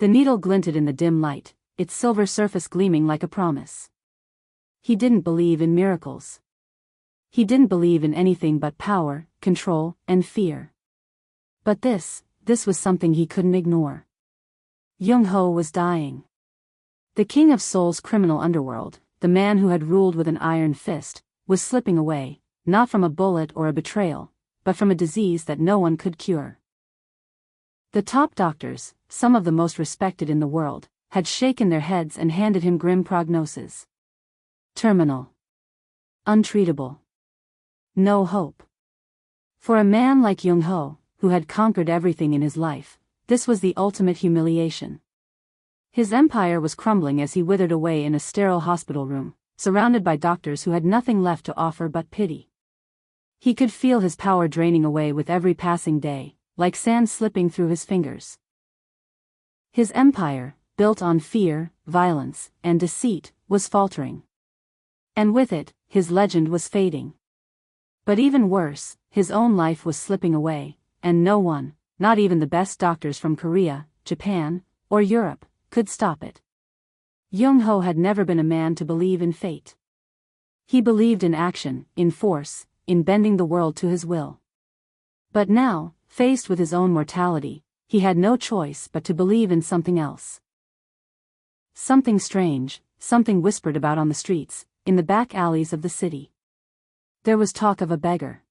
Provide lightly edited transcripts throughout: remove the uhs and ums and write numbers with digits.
The needle glinted in the dim light, its silver surface gleaming like a promise. He didn't believe in miracles. He didn't believe in anything but power, control, and fear. But this was something he couldn't ignore. Young-ho was dying. The king of Seoul's criminal underworld, the man who had ruled with an iron fist, was slipping away, not from a bullet or a betrayal, but from a disease that no one could cure. The top doctors, some of the most respected in the world, had shaken their heads and handed him grim prognoses. Terminal. Untreatable. No hope. For a man like Young-ho, who had conquered everything in his life, this was the ultimate humiliation. His empire was crumbling as he withered away in a sterile hospital room, surrounded by doctors who had nothing left to offer but pity. He could feel his power draining away with every passing day, like sand slipping through his fingers. His empire, built on fear, violence, and deceit, was faltering. And with it, his legend was fading. But even worse, his own life was slipping away, and no one, not even the best doctors from Korea, Japan, or Europe, could stop it. Young-ho had never been a man to believe in fate. He believed in action, in force, in bending the world to his will. But now, faced with his own mortality, he had no choice but to believe in something else. Something strange, something whispered about on the streets, in the back alleys of the city. There was talk of a beggar.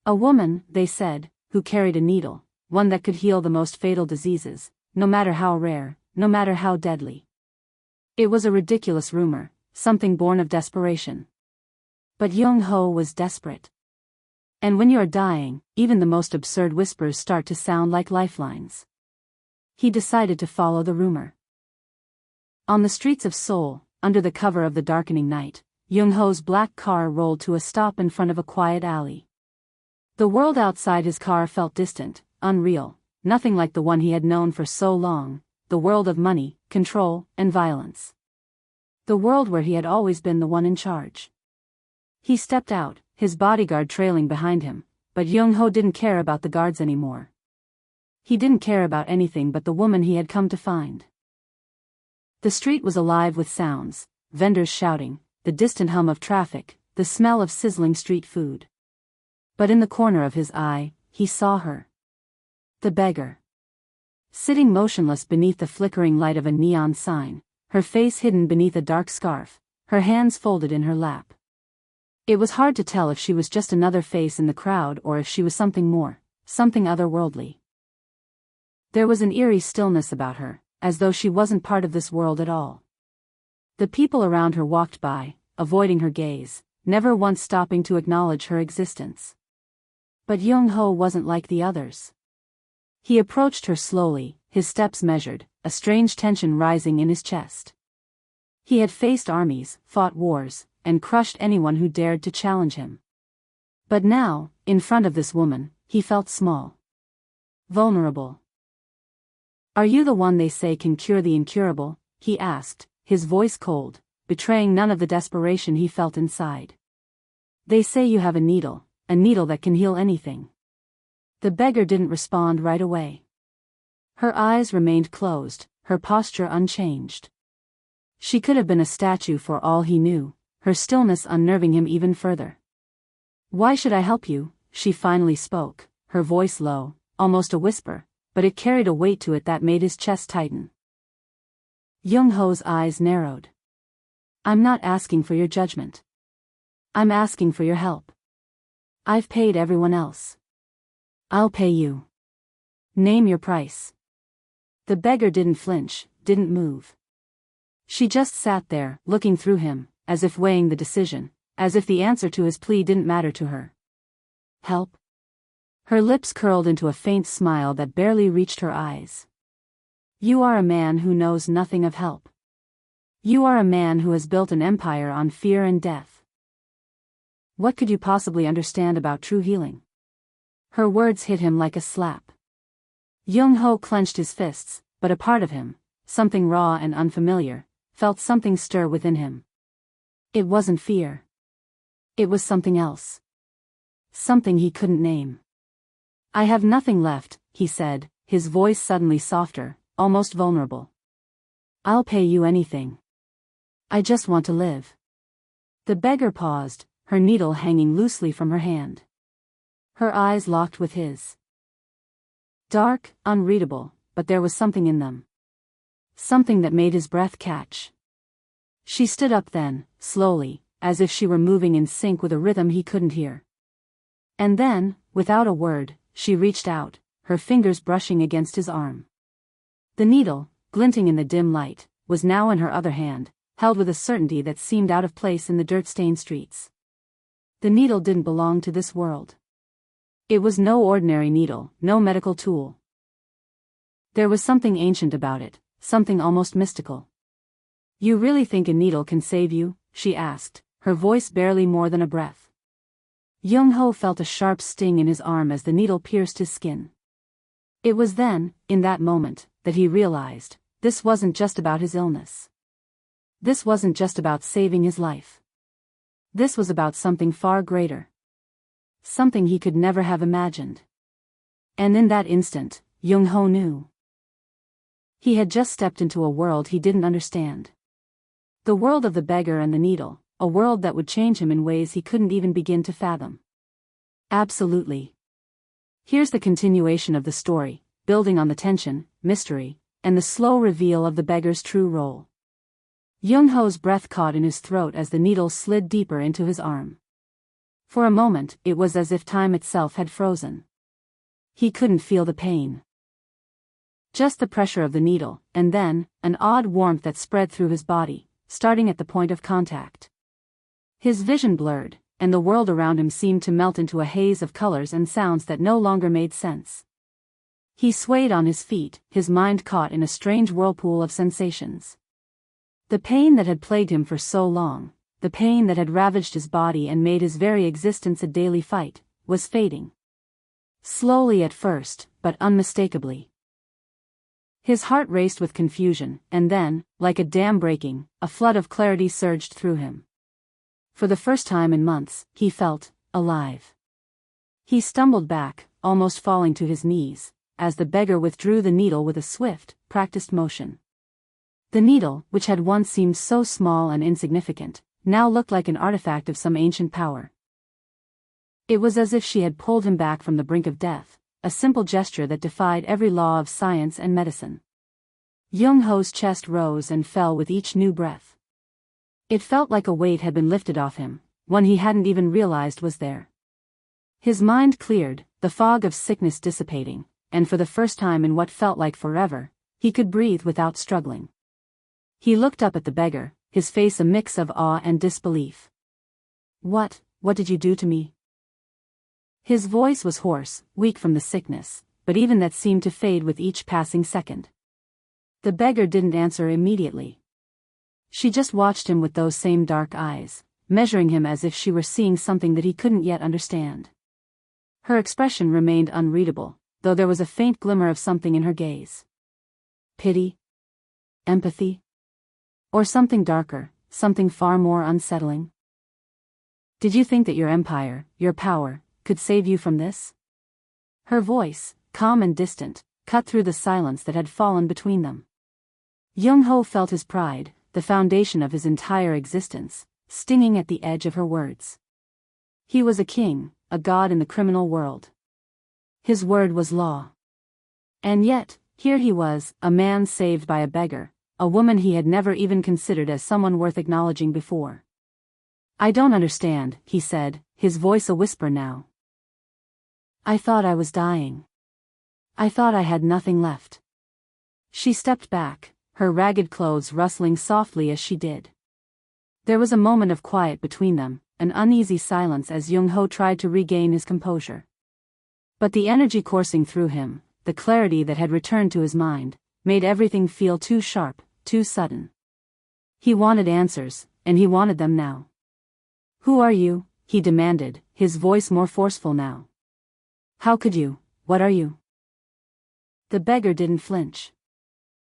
A woman, they said, who carried a needle, one that could heal the most fatal diseases, no matter how rare, no matter how deadly. It was a ridiculous rumor, something born of desperation. But Young-ho was desperate. And when you are dying, even the most absurd whispers start to sound like lifelines. He decided to follow the rumor. On the streets of Seoul, under the cover of the darkening night, Young-ho's black car rolled to a stop in front of a quiet alley. The world outside his car felt distant, unreal, nothing like the one he had known for so long, the world of money, control, and violence. The world where he had always been the one in charge. He stepped out, his bodyguard trailing behind him, but Young-ho didn't care about the guards anymore. He didn't care about anything but the woman he had come to find. The street was alive with sounds, vendors shouting, the distant hum of traffic, the smell of sizzling street food. But in the corner of his eye, he saw her. The beggar. Sitting motionless beneath the flickering light of a neon sign, her face hidden beneath a dark scarf, her hands folded in her lap. It was hard to tell if she was just another face in the crowd or if she was something more, something otherworldly. There was an eerie stillness about her, as though she wasn't part of this world at all. The people around her walked by, avoiding her gaze, never once stopping to acknowledge her existence. But Young-ho wasn't like the others. He approached her slowly, his steps measured, a strange tension rising in his chest. He had faced armies, fought wars, and crushed anyone who dared to challenge him. But now, in front of this woman, he felt small. Vulnerable. "Are you the one they say can cure the incurable?" he asked, his voice cold, betraying none of the desperation he felt inside. "They say you have a needle that can heal anything." The beggar didn't respond right away. Her eyes remained closed, her posture unchanged. She could have been a statue for all he knew, her stillness unnerving him even further. "Why should I help you?" she finally spoke, her voice low, almost a whisper, but it carried a weight to it that made his chest tighten. Young-ho's eyes narrowed. "I'm not asking for your judgment. I'm asking for your help. I've paid everyone else. I'll pay you. Name your price." The beggar didn't flinch, didn't move. She just sat there, looking through him, as if weighing the decision, as if the answer to his plea didn't matter to her. "Help?" Her lips curled into a faint smile that barely reached her eyes. "You are a man who knows nothing of help. You are a man who has built an empire on fear and death. What could you possibly understand about true healing?" Her words hit him like a slap. Young-ho clenched his fists, but a part of him, something raw and unfamiliar, felt something stir within him. It wasn't fear. It was something else. Something he couldn't name. "I have nothing left," he said, his voice suddenly softer, almost vulnerable. "I'll pay you anything. I just want to live." The beggar paused, her needle hanging loosely from her hand. Her eyes locked with his. Dark, unreadable, but there was something in them. Something that made his breath catch. She stood up then, slowly, as if she were moving in sync with a rhythm he couldn't hear. And then, without a word, she reached out, her fingers brushing against his arm. The needle, glinting in the dim light, was now in her other hand, held with a certainty that seemed out of place in the dirt-stained streets. The needle didn't belong to this world. It was no ordinary needle, no medical tool. There was something ancient about it, something almost mystical. "You really think a needle can save you?" she asked, her voice barely more than a breath. Young-ho felt a sharp sting in his arm as the needle pierced his skin. It was then, in that moment, that he realized, this wasn't just about his illness. This wasn't just about saving his life. This was about something far greater. Something he could never have imagined. And in that instant, Young-ho knew. He had just stepped into a world he didn't understand. The world of the beggar and the needle, a world that would change him in ways he couldn't even begin to fathom. Absolutely. Here's the continuation of the story, building on the tension, mystery, and the slow reveal of the beggar's true role. Young-ho's breath caught in his throat as the needle slid deeper into his arm. For a moment, it was as if time itself had frozen. He couldn't feel the pain. Just the pressure of the needle, and then, an odd warmth that spread through his body, starting at the point of contact. His vision blurred, and the world around him seemed to melt into a haze of colors and sounds that no longer made sense. He swayed on his feet, his mind caught in a strange whirlpool of sensations. The pain that had plagued him for so long, the pain that had ravaged his body and made his very existence a daily fight, was fading. Slowly at first, but unmistakably. His heart raced with confusion, and then, like a dam breaking, a flood of clarity surged through him. For the first time in months, he felt alive. He stumbled back, almost falling to his knees, as the beggar withdrew the needle with a swift, practiced motion. The needle, which had once seemed so small and insignificant, now looked like an artifact of some ancient power. It was as if she had pulled him back from the brink of death, a simple gesture that defied every law of science and medicine. Young-ho's chest rose and fell with each new breath. It felt like a weight had been lifted off him, one he hadn't even realized was there. His mind cleared, the fog of sickness dissipating, and for the first time in what felt like forever, he could breathe without struggling. He looked up at the beggar, his face a mix of awe and disbelief. What did you do to me?" His voice was hoarse, weak from the sickness, but even that seemed to fade with each passing second. The beggar didn't answer immediately. She just watched him with those same dark eyes, measuring him as if she were seeing something that he couldn't yet understand. Her expression remained unreadable, though there was a faint glimmer of something in her gaze. Pity? Empathy? Or something darker, something far more unsettling? "Did you think that your empire, your power, could save you from this?" Her voice, calm and distant, cut through the silence that had fallen between them. Young-ho felt his pride, the foundation of his entire existence, stinging at the edge of her words. He was a king, a god in the criminal world. His word was law. And yet, here he was, a man saved by a beggar, a woman he had never even considered as someone worth acknowledging before. "I don't understand," he said, his voice a whisper now. "I thought I was dying. I thought I had nothing left." She stepped back, her ragged clothes rustling softly as she did. There was a moment of quiet between them, an uneasy silence as Young-ho tried to regain his composure. But the energy coursing through him, the clarity that had returned to his mind, made everything feel too sharp, too sudden. He wanted answers, and he wanted them now. "Who are you?" he demanded, his voice more forceful now. "How could you? What are you?" The beggar didn't flinch.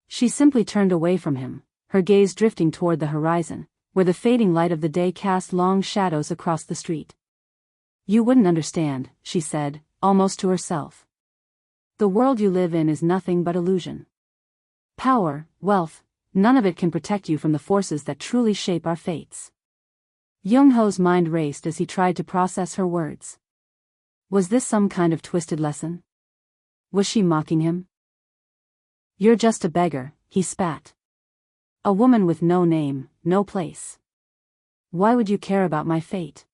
She simply turned away from him, her gaze drifting toward the horizon, where the fading light of the day cast long shadows across the street. "You wouldn't understand," she said, almost to herself. "The world you live in is nothing but illusion. Power, wealth, none of it can protect you from the forces that truly shape our fates. Young-ho's mind raced as he tried to process her words. Was this some kind of twisted lesson? Was she mocking him? You're just a beggar, he spat. A woman with no name, no place. Why would you care about my fate?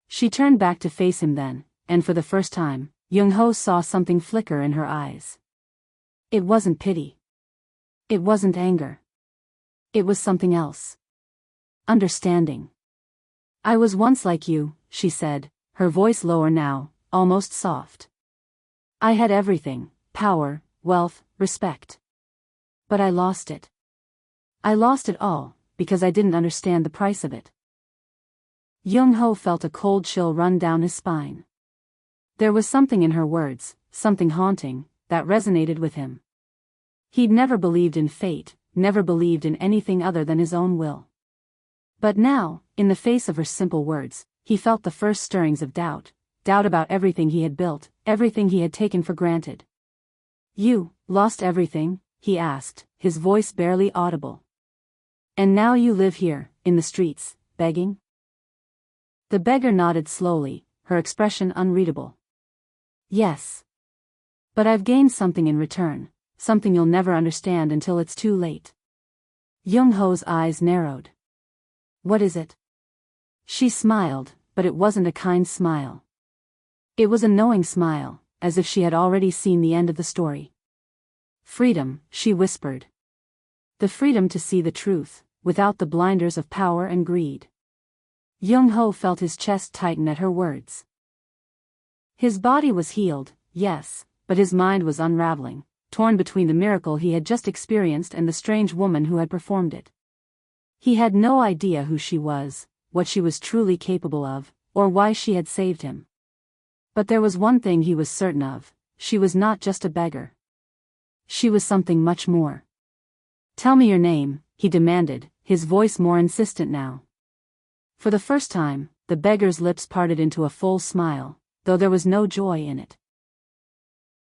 She turned back to face him then, and for the first time, Young-ho saw something flicker in her eyes. It wasn't pity. It wasn't anger. It was something else. Understanding. I was once like you, she said, her voice lower now, almost soft. I had everything, power, wealth, respect. But I lost it. I lost it all, because I didn't understand the price of it. Young-ho felt a cold chill run down his spine. There was something in her words, something haunting, that resonated with him. He'd never believed in fate, never believed in anything other than his own will. But now, in the face of her simple words, he felt the first stirrings of doubt about everything he had built, everything he had taken for granted. You lost everything? He asked, his voice barely audible. And now you live here, in the streets, begging? The beggar nodded slowly, her expression unreadable. Yes. But I've gained something in return, something you'll never understand until it's too late. Young-ho's eyes narrowed. What is it? She smiled, but it wasn't a kind smile. It was a knowing smile, as if she had already seen the end of the story. Freedom, she whispered. The freedom to see the truth, without the blinders of power and greed. Young-ho felt his chest tighten at her words. His body was healed, yes, but his mind was unraveling, torn between the miracle he had just experienced and the strange woman who had performed it. He had no idea who she was, what she was truly capable of, or why she had saved him. But there was one thing he was certain of: she was not just a beggar. She was something much more. Tell me your name, he demanded, his voice more insistent now. For the first time, the beggar's lips parted into a full smile, though there was no joy in it.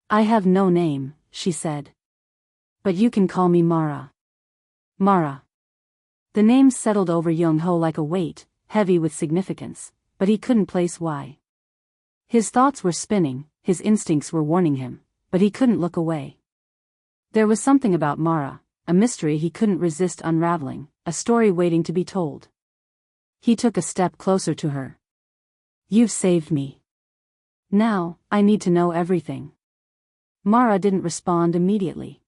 I have no name, she said. But you can call me Mara. Mara. The name settled over Young-ho like a weight, heavy with significance, but he couldn't place why. His thoughts were spinning, his instincts were warning him, but he couldn't look away. There was something about Mara, a mystery he couldn't resist unraveling, a story waiting to be told. He took a step closer to her. You've saved me. Now, I need to know everything. Mara didn't respond immediately.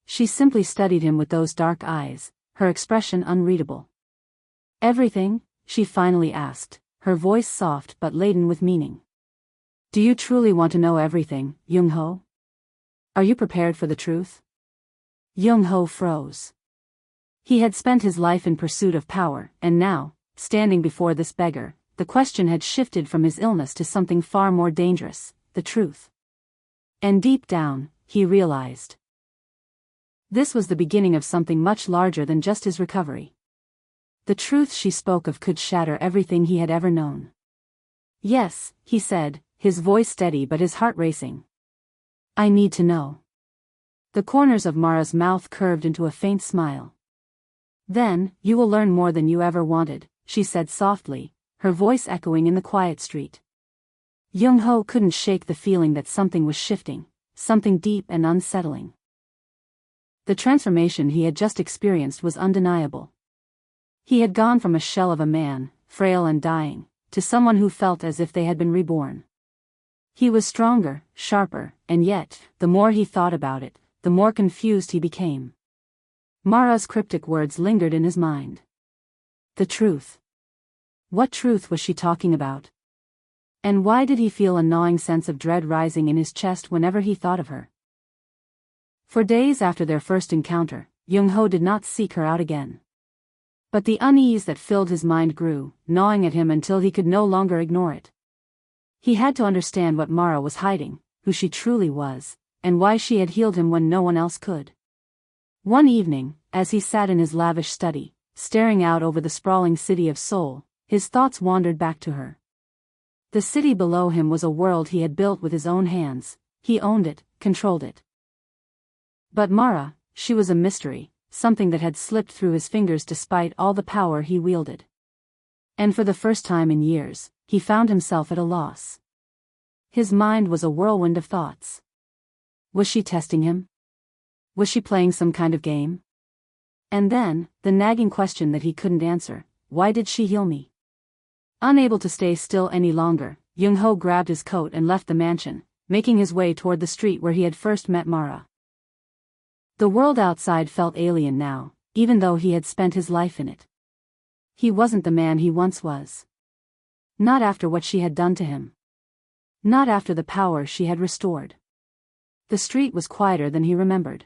She simply studied him with those dark eyes, her expression unreadable. Everything? She finally asked, her voice soft but laden with meaning. Do you truly want to know everything, Young-ho? Are you prepared for the truth? Young-ho froze. He had spent his life in pursuit of power, and now, standing before this beggar, the question had shifted from his illness to something far more dangerous: the truth. And deep down, he realized, this was the beginning of something much larger than just his recovery. The truth she spoke of could shatter everything he had ever known. Yes, he said, his voice steady but his heart racing. I need to know. The corners of Mara's mouth curved into a faint smile. Then, you will learn more than you ever wanted, she said softly, her voice echoing in the quiet street. Young-ho couldn't shake the feeling that something was shifting, something deep and unsettling. The transformation he had just experienced was undeniable. He had gone from a shell of a man, frail and dying, to someone who felt as if they had been reborn. He was stronger, sharper, and yet, the more he thought about it, the more confused he became. Mara's cryptic words lingered in his mind. The truth. What truth was she talking about? And why did he feel a gnawing sense of dread rising in his chest whenever he thought of her? For days after their first encounter, Young-ho did not seek her out again. But the unease that filled his mind grew, gnawing at him until he could no longer ignore it. He had to understand what Mara was hiding, who she truly was, and why she had healed him when no one else could. One evening, as he sat in his lavish study, staring out over the sprawling city of Seoul, his thoughts wandered back to her. The city below him was a world he had built with his own hands. He owned it, controlled it. But Mara, she was a mystery, something that had slipped through his fingers despite all the power he wielded. And for the first time in years, he found himself at a loss. His mind was a whirlwind of thoughts. Was she testing him? Was she playing some kind of game? And then, the nagging question that he couldn't answer, why did she heal me? Unable to stay still any longer, Young-ho grabbed his coat and left the mansion, making his way toward the street where he had first met Mara. The world outside felt alien now, even though he had spent his life in it. He wasn't the man he once was. Not after what she had done to him. Not after the power she had restored. The street was quieter than he remembered.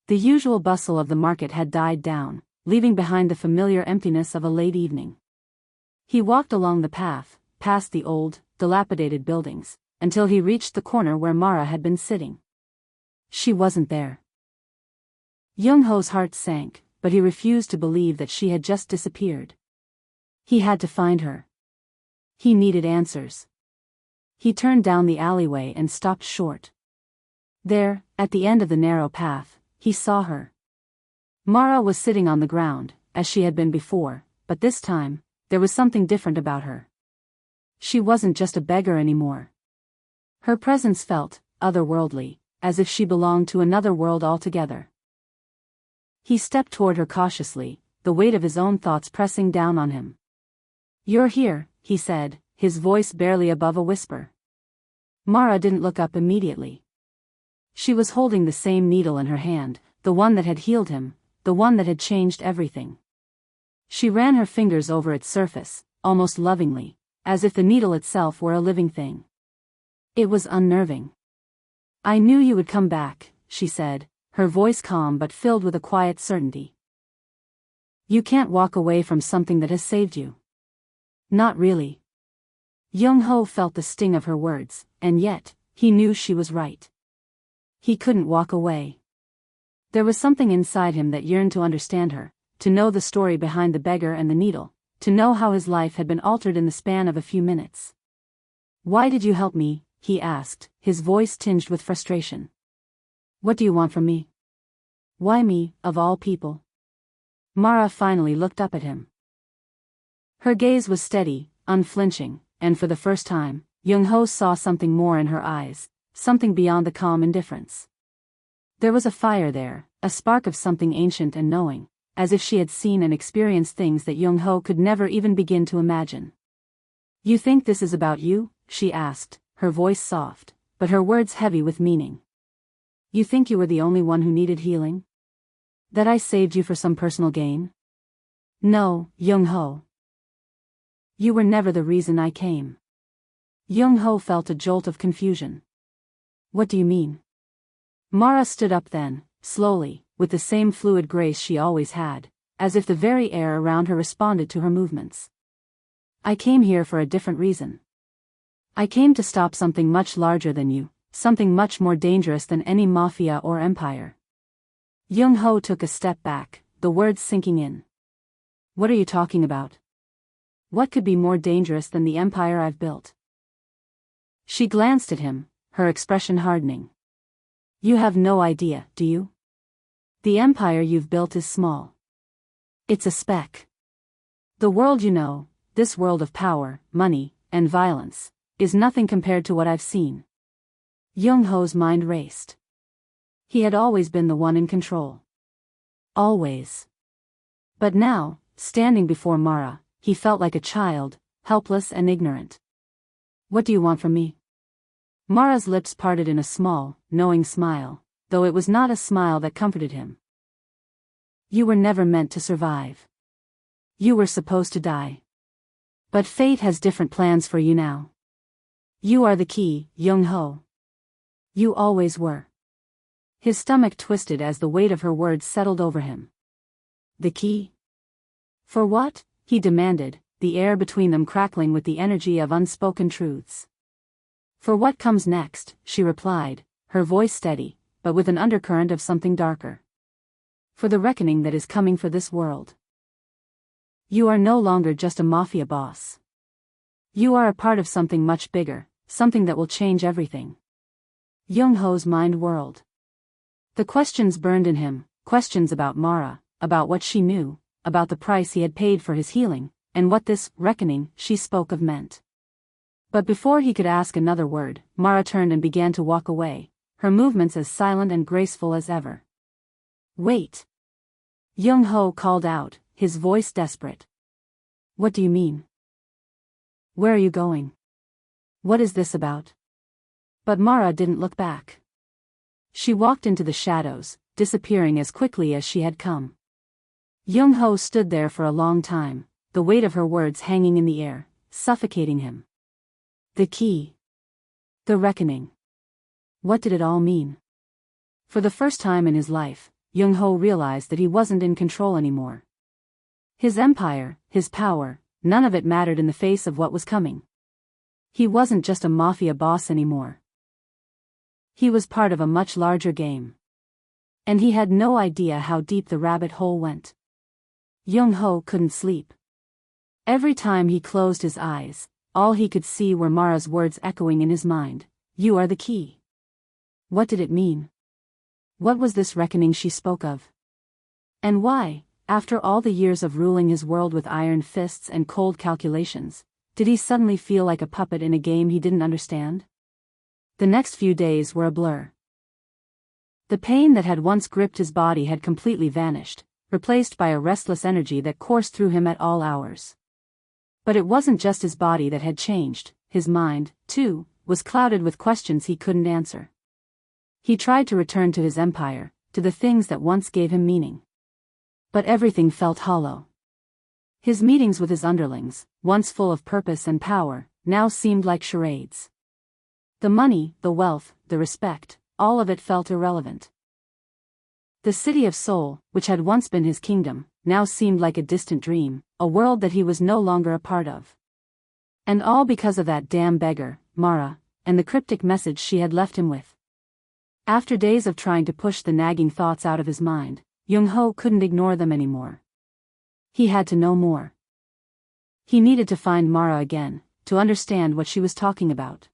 The usual bustle of the market had died down, leaving behind the familiar emptiness of a late evening. He walked along the path, past the old, dilapidated buildings, until he reached the corner where Mara had been sitting. She wasn't there. Young-ho's heart sank, but he refused to believe that she had just disappeared. He had to find her. He needed answers. He turned down the alleyway and stopped short. There, at the end of the narrow path, he saw her. Mara was sitting on the ground, as she had been before, but this time, there was something different about her. She wasn't just a beggar anymore. Her presence felt otherworldly, as if she belonged to another world altogether. He stepped toward her cautiously, the weight of his own thoughts pressing down on him. "You're here," he said, his voice barely above a whisper. Mara didn't look up immediately. She was holding the same needle in her hand, the one that had healed him, the one that had changed everything. She ran her fingers over its surface, almost lovingly, as if the needle itself were a living thing. It was unnerving. "I knew you would come back," she said, her voice calm but filled with a quiet certainty. "You can't walk away from something that has saved you." "Not really." Young-ho felt the sting of her words, and yet, he knew she was right. He couldn't walk away. There was something inside him that yearned to understand her, to know the story behind the beggar and the needle, to know how his life had been altered in the span of a few minutes. "Why did you help me?" he asked, his voice tinged with frustration. "What do you want from me?" "Why me, of all people?" Mara finally looked up at him. Her gaze was steady, unflinching, and for the first time, Young-ho saw something more in her eyes, something beyond the calm indifference. There was a fire there, a spark of something ancient and knowing, as if she had seen and experienced things that Young-ho could never even begin to imagine. "You think this is about you?" she asked, her voice soft, but her words heavy with meaning. "You think you were the only one who needed healing? That I saved you for some personal gain? No, Young-ho. You were never the reason I came." Young-ho felt a jolt of confusion. "What do you mean?" Mara stood up then, slowly, with the same fluid grace she always had, as if the very air around her responded to her movements. "I came here for a different reason. I came to stop something much larger than you, something much more dangerous than any mafia or empire." Young-ho took a step back, the words sinking in. "What are you talking about? What could be more dangerous than the empire I've built?" She glanced at him, her expression hardening. "You have no idea, do you? The empire you've built is small. It's a speck. The world you know, this world of power, money, and violence, is nothing compared to what I've seen." Young-ho's mind raced. He had always been the one in control. Always. But now, standing before Mara, he felt like a child, helpless and ignorant. "What do you want from me?" Mara's lips parted in a small, knowing smile, though it was not a smile that comforted him. "You were never meant to survive. You were supposed to die. But fate has different plans for you now. You are the key, Young-ho. You always were." His stomach twisted as the weight of her words settled over him. "The key? For what?" he demanded, the air between them crackling with the energy of unspoken truths. "For what comes next," she replied, her voice steady, but with an undercurrent of something darker. "For the reckoning that is coming for this world. You are no longer just a mafia boss. You are a part of something much bigger, something that will change everything." Young-ho's mind whirled. The questions burned in him, questions about Mara, about what she knew, about the price he had paid for his healing, and what this reckoning she spoke of meant. But before he could ask another word, Mara turned and began to walk away, her movements as silent and graceful as ever. "Wait!" Young-ho called out, his voice desperate. "What do you mean? Where are you going? What is this about?" But Mara didn't look back. She walked into the shadows, disappearing as quickly as she had come. Young-ho stood there for a long time, the weight of her words hanging in the air, suffocating him. The key. The reckoning. What did it all mean? For the first time in his life, Young-ho realized that he wasn't in control anymore. His empire, his power, none of it mattered in the face of what was coming. He wasn't just a mafia boss anymore. He was part of a much larger game. And he had no idea how deep the rabbit hole went. Young-ho couldn't sleep. Every time he closed his eyes, all he could see were Mara's words echoing in his mind. "You are the key." What did it mean? What was this reckoning she spoke of? And why, after all the years of ruling his world with iron fists and cold calculations, did he suddenly feel like a puppet in a game he didn't understand? The next few days were a blur. The pain that had once gripped his body had completely vanished, replaced by a restless energy that coursed through him at all hours. But it wasn't just his body that had changed, his mind, too, was clouded with questions he couldn't answer. He tried to return to his empire, to the things that once gave him meaning. But everything felt hollow. His meetings with his underlings, once full of purpose and power, now seemed like charades. The money, the wealth, the respect, all of it felt irrelevant. The city of Seoul, which had once been his kingdom, now seemed like a distant dream, a world that he was no longer a part of. And all because of that damn beggar, Mara, and the cryptic message she had left him with. After days of trying to push the nagging thoughts out of his mind, Young-ho couldn't ignore them anymore. He had to know more. He needed to find Mara again, to understand what she was talking about.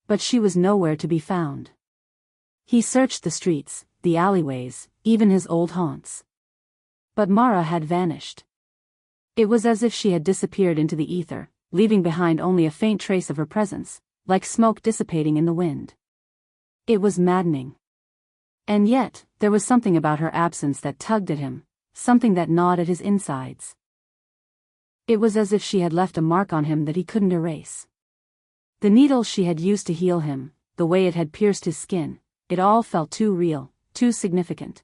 But she was nowhere to be found. He searched the streets, the alleyways, even his old haunts. But Mara had vanished. It was as if she had disappeared into the ether, leaving behind only a faint trace of her presence, like smoke dissipating in the wind. It was maddening. And yet, there was something about her absence that tugged at him, something that gnawed at his insides. It was as if she had left a mark on him that he couldn't erase. The needle she had used to heal him, the way it had pierced his skin, it all felt too real, too significant.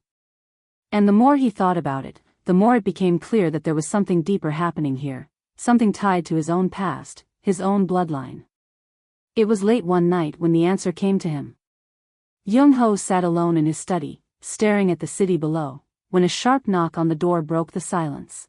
And the more he thought about it, the more it became clear that there was something deeper happening here, something tied to his own past, his own bloodline. It was late one night when the answer came to him. Young-ho sat alone in his study, staring at the city below, when a sharp knock on the door broke the silence.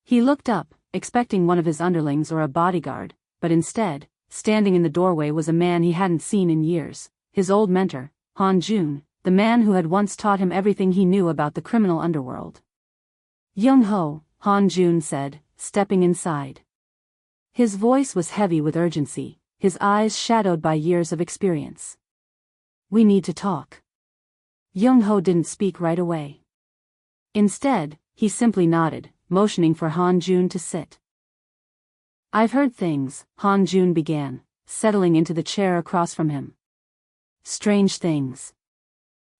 He looked up, expecting one of his underlings or a bodyguard, but instead, standing in the doorway was a man he hadn't seen in years, his old mentor, Han-jun, the man who had once taught him everything he knew about the criminal underworld. "Young-ho," Han-jun said, stepping inside. His voice was heavy with urgency, his eyes shadowed by years of experience. "We need to talk." Young-ho didn't speak right away. Instead, he simply nodded, motioning for Han-jun to sit. "I've heard things," Han-jun began, settling into the chair across from him. "Strange things.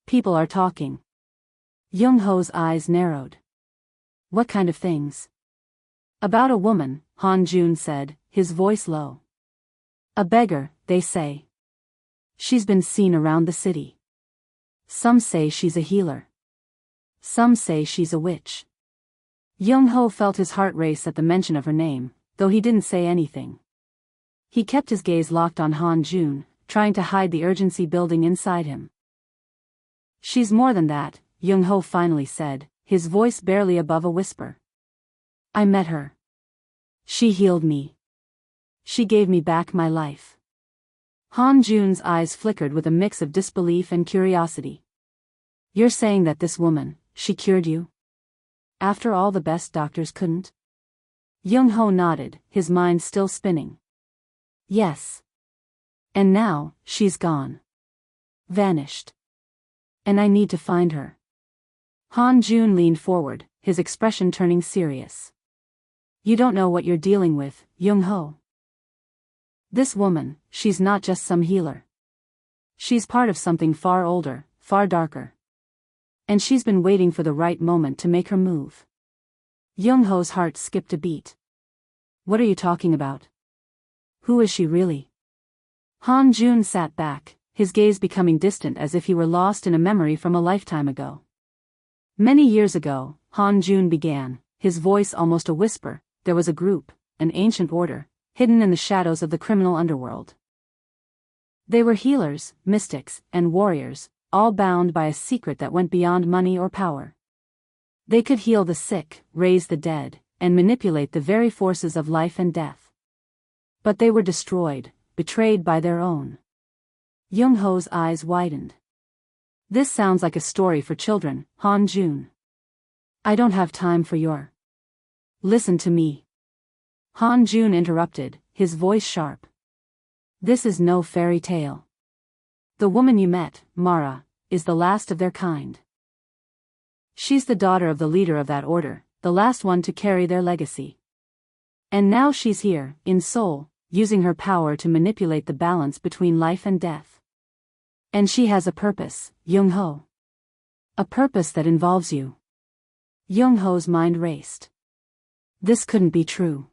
People are talking." Young-ho's eyes narrowed. "What kind of things?" "About a woman," Han-jun said, his voice low. "A beggar, they say. She's been seen around the city. Some say she's a healer. Some say she's a witch." Young-ho felt his heart race at the mention of her name, though he didn't say anything. He kept his gaze locked on Han-jun, trying to hide the urgency building inside him. "She's more than that," Young-ho finally said, his voice barely above a whisper. "I met her. She healed me. She gave me back my life." Han-jun's eyes flickered with a mix of disbelief and curiosity. "You're saying that this woman, she cured you? After all the best doctors couldn't?" Young-ho nodded, his mind still spinning. "Yes. And now, she's gone. Vanished." And I need to find her. Han Jun leaned forward, his expression turning serious. You don't know what you're dealing with, Young-ho. This woman, she's not just some healer. She's part of something far older, far darker. And she's been waiting for the right moment to make her move. Young-ho's heart skipped a beat. What are you talking about? Who is she really? Han Jun sat back, his gaze becoming distant as if he were lost in a memory from a lifetime ago. Many years ago, Han Jun began, his voice almost a whisper. There was a group, an ancient order, hidden in the shadows of the criminal underworld. They were healers, mystics, and warriors, all bound by a secret that went beyond money or power. They could heal the sick, raise the dead, and manipulate the very forces of life and death. But they were destroyed, betrayed by their own. Young-ho's eyes widened. This sounds like a story for children, Han Jun. I don't have time for your... Listen to me. Han Jun interrupted, his voice sharp. This is no fairy tale. The woman you met, Mara, is the last of their kind. She's the daughter of the leader of that order, the last one to carry their legacy. And now she's here, in Seoul, using her power to manipulate the balance between life and death. And she has a purpose, Young-ho. A purpose that involves you. Young-ho's mind raced. This couldn't be true.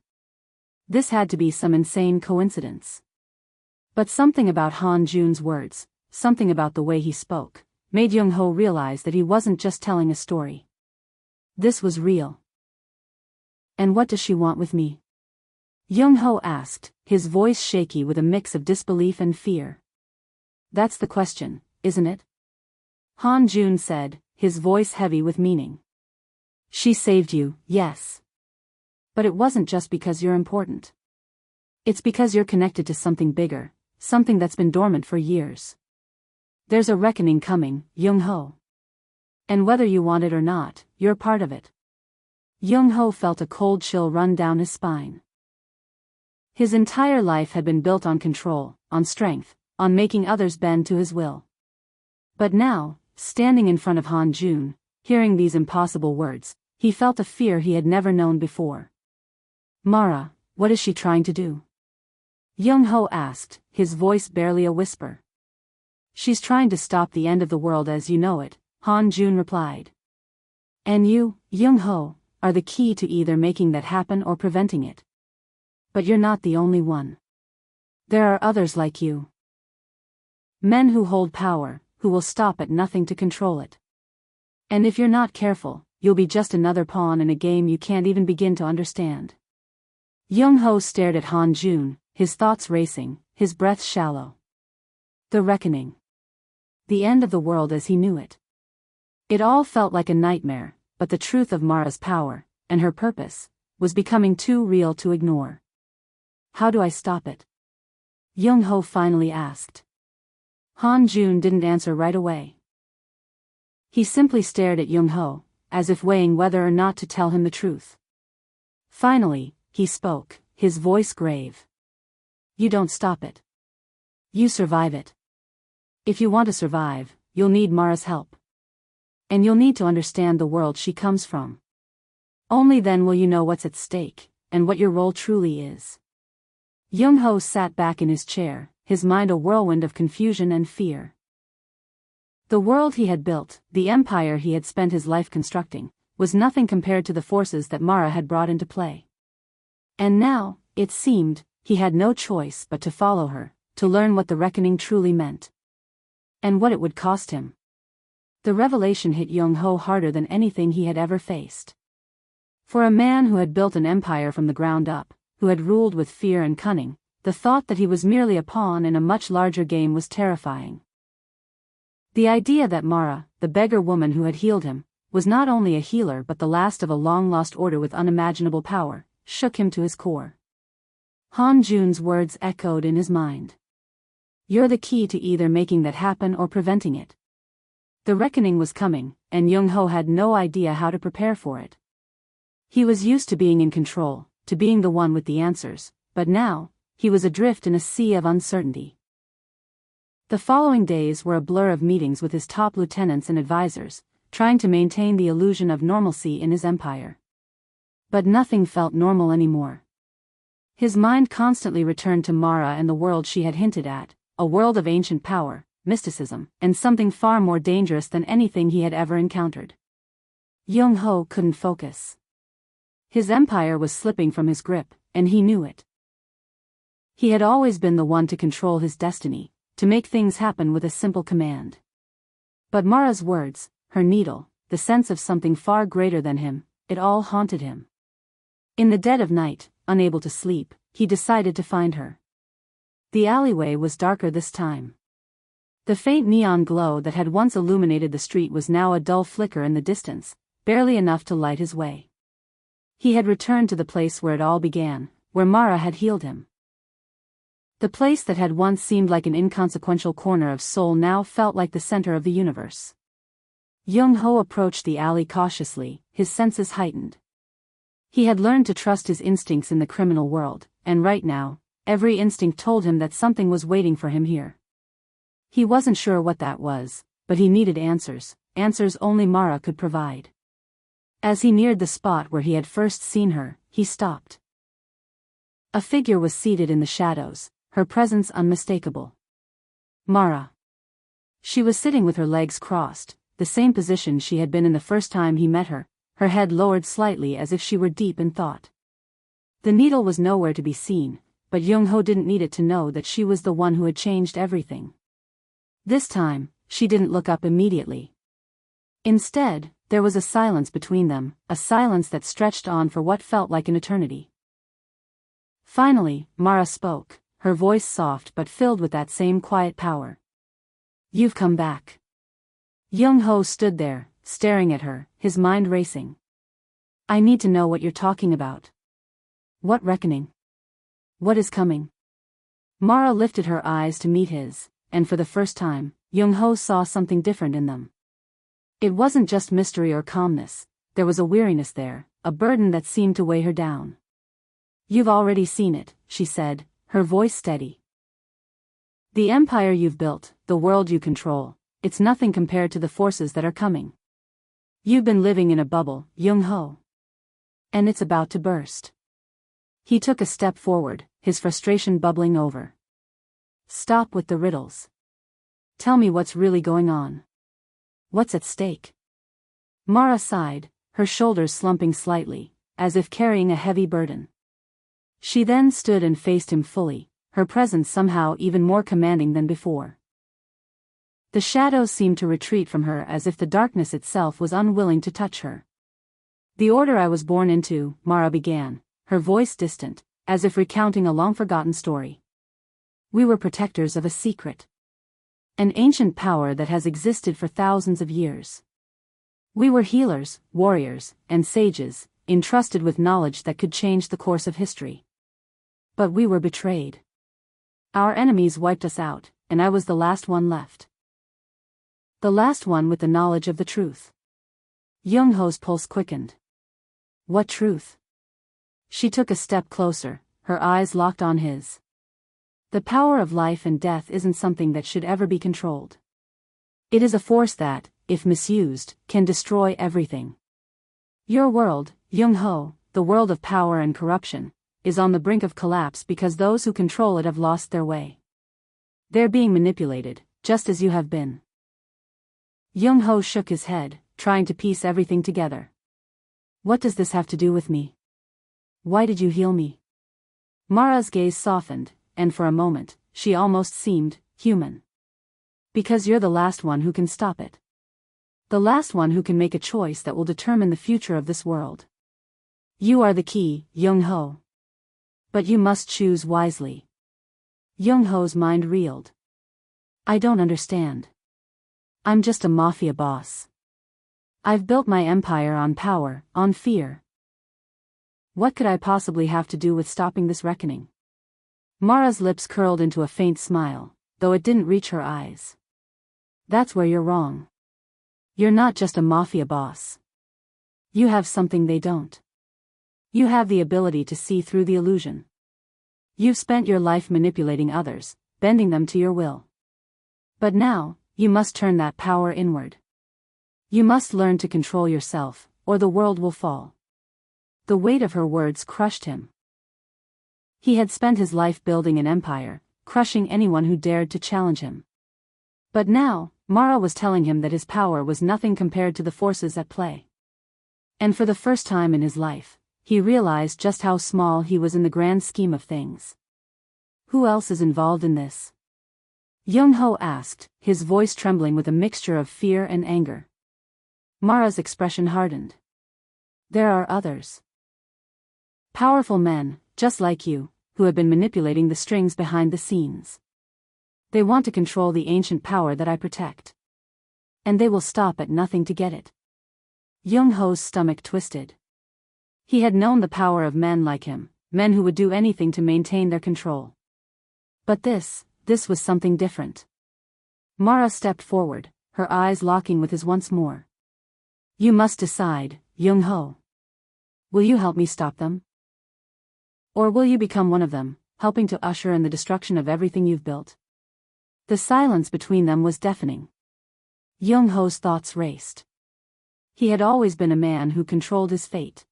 This had to be some insane coincidence. But something about Han Jun's words, something about the way he spoke, made Young-ho realize that he wasn't just telling a story. This was real. And what does she want with me? Young-ho asked, his voice shaky with a mix of disbelief and fear. That's the question, isn't it? Han Jun said, his voice heavy with meaning. She saved you, yes. But it wasn't just because you're important. It's because you're connected to something bigger, something that's been dormant for years. There's a reckoning coming, Young-ho. And whether you want it or not, you're part of it. Young-ho felt a cold chill run down his spine. His entire life had been built on control, on strength, on making others bend to his will. But now, standing in front of Han Jun, hearing these impossible words, he felt a fear he had never known before. Mara, what is she trying to do? Young-ho asked, his voice barely a whisper. She's trying to stop the end of the world as you know it, Han Jun replied. And you, Young-ho, are the key to either making that happen or preventing it. But you're not the only one. There are others like you. Men who hold power, who will stop at nothing to control it. And if you're not careful, you'll be just another pawn in a game you can't even begin to understand. Young-ho stared at Han Jun, his thoughts racing, his breath shallow. The reckoning. The end of the world as he knew it. It all felt like a nightmare, but the truth of Mara's power, and her purpose, was becoming too real to ignore. How do I stop it? Young-ho finally asked. Han Jun didn't answer right away. He simply stared at Young-ho, as if weighing whether or not to tell him the truth. Finally, he spoke, his voice grave. You don't stop it. You survive it. If you want to survive, you'll need Mara's help. And you'll need to understand the world she comes from. Only then will you know what's at stake, and what your role truly is. Young-ho sat back in his chair, his mind a whirlwind of confusion and fear. The world he had built, the empire he had spent his life constructing, was nothing compared to the forces that Mara had brought into play. And now, it seemed, he had no choice but to follow her, to learn what the reckoning truly meant. And what it would cost him. The revelation hit Young-ho harder than anything he had ever faced. For a man who had built an empire from the ground up, who had ruled with fear and cunning, the thought that he was merely a pawn in a much larger game was terrifying. The idea that Mara, the beggar woman who had healed him, was not only a healer but the last of a long-lost order with unimaginable power, shook him to his core. Han Jun's words echoed in his mind. You're the key to either making that happen or preventing it. The reckoning was coming, and Young-ho had no idea how to prepare for it. He was used to being in control, to being the one with the answers, but now, he was adrift in a sea of uncertainty. The following days were a blur of meetings with his top lieutenants and advisors, trying to maintain the illusion of normalcy in his empire. But nothing felt normal anymore. His mind constantly returned to Mara and the world she had hinted at, a world of ancient power, mysticism, and something far more dangerous than anything he had ever encountered. Young-ho couldn't focus. His empire was slipping from his grip, and he knew it. He had always been the one to control his destiny, to make things happen with a simple command. But Mara's words, her needle, the sense of something far greater than him, it all haunted him. In the dead of night, unable to sleep, he decided to find her. The alleyway was darker this time. The faint neon glow that had once illuminated the street was now a dull flicker in the distance, barely enough to light his way. He had returned to the place where it all began, where Mara had healed him. The place that had once seemed like an inconsequential corner of Seoul now felt like the center of the universe. Young-ho approached the alley cautiously, his senses heightened. He had learned to trust his instincts in the criminal world, and right now, every instinct told him that something was waiting for him here. He wasn't sure what that was, but he needed answers, answers only Mara could provide. As he neared the spot where he had first seen her, he stopped. A figure was seated in the shadows, her presence unmistakable. Mara. She was sitting with her legs crossed, the same position she had been in the first time he met her, her head lowered slightly as if she were deep in thought. The needle was nowhere to be seen, but Young-ho didn't need it to know that she was the one who had changed everything. This time, she didn't look up immediately. Instead, there was a silence between them, a silence that stretched on for what felt like an eternity. Finally, Mara spoke, her voice soft but filled with that same quiet power. "You've come back." Young-ho stood there, staring at her, his mind racing. "I need to know what you're talking about. What reckoning? What is coming?" Mara lifted her eyes to meet his, and for the first time, Young-ho saw something different in them. It wasn't just mystery or calmness, there was a weariness there, a burden that seemed to weigh her down. "You've already seen it," she said, her voice steady. "The empire you've built, the world you control, it's nothing compared to the forces that are coming. You've been living in a bubble, Young-ho. And it's about to burst." He took a step forward, his frustration bubbling over. "Stop with the riddles. Tell me what's really going on. What's at stake?" Mara sighed, her shoulders slumping slightly, as if carrying a heavy burden. She then stood and faced him fully, her presence somehow even more commanding than before. The shadows seemed to retreat from her as if the darkness itself was unwilling to touch her. "The order I was born into," Mara began, her voice distant, as if recounting a long-forgotten story. "We were protectors of a secret. An ancient power that has existed for thousands of years. We were healers, warriors, and sages, entrusted with knowledge that could change the course of history. But we were betrayed. Our enemies wiped us out, and I was the last one left. The last one with the knowledge of the truth." Young-ho's pulse quickened. "What truth?" She took a step closer, her eyes locked on his. "The power of life and death isn't something that should ever be controlled. It is a force that, if misused, can destroy everything. Your world, Young-ho, the world of power and corruption, is on the brink of collapse because those who control it have lost their way. They're being manipulated, just as you have been." Young-ho shook his head, trying to piece everything together. "What does this have to do with me? Why did you heal me?" Mara's gaze softened, and for a moment, she almost seemed human. "Because you're the last one who can stop it. The last one who can make a choice that will determine the future of this world. You are the key, Young-ho. But you must choose wisely." Young-ho's mind reeled. "I don't understand. I'm just a mafia boss. I've built my empire on power, on fear. What could I possibly have to do with stopping this reckoning?" Mara's lips curled into a faint smile, though it didn't reach her eyes. "That's where you're wrong. You're not just a mafia boss. You have something they don't. You have the ability to see through the illusion. You've spent your life manipulating others, bending them to your will. But now, you must turn that power inward. You must learn to control yourself, or the world will fall. The weight of her words crushed him. He had spent his life building an empire, crushing anyone who dared to challenge him. But now, Mara was telling him that his power was nothing compared to the forces at play. And for the first time in his life, he realized just how small he was in the grand scheme of things. Who else is involved in this? Young-ho asked, his voice trembling with a mixture of fear and anger. Mara's expression hardened. There are others. Powerful men, just like you, who have been manipulating the strings behind the scenes. They want to control the ancient power that I protect. And they will stop at nothing to get it. Young-ho's stomach twisted. He had known the power of men like him, men who would do anything to maintain their control. But this was something different. Mara stepped forward, her eyes locking with his once more. You must decide, Young-ho. Will you help me stop them? Or will you become one of them, helping to usher in the destruction of everything you've built? The silence between them was deafening. Young-ho's thoughts raced. He had always been a man who controlled his fate.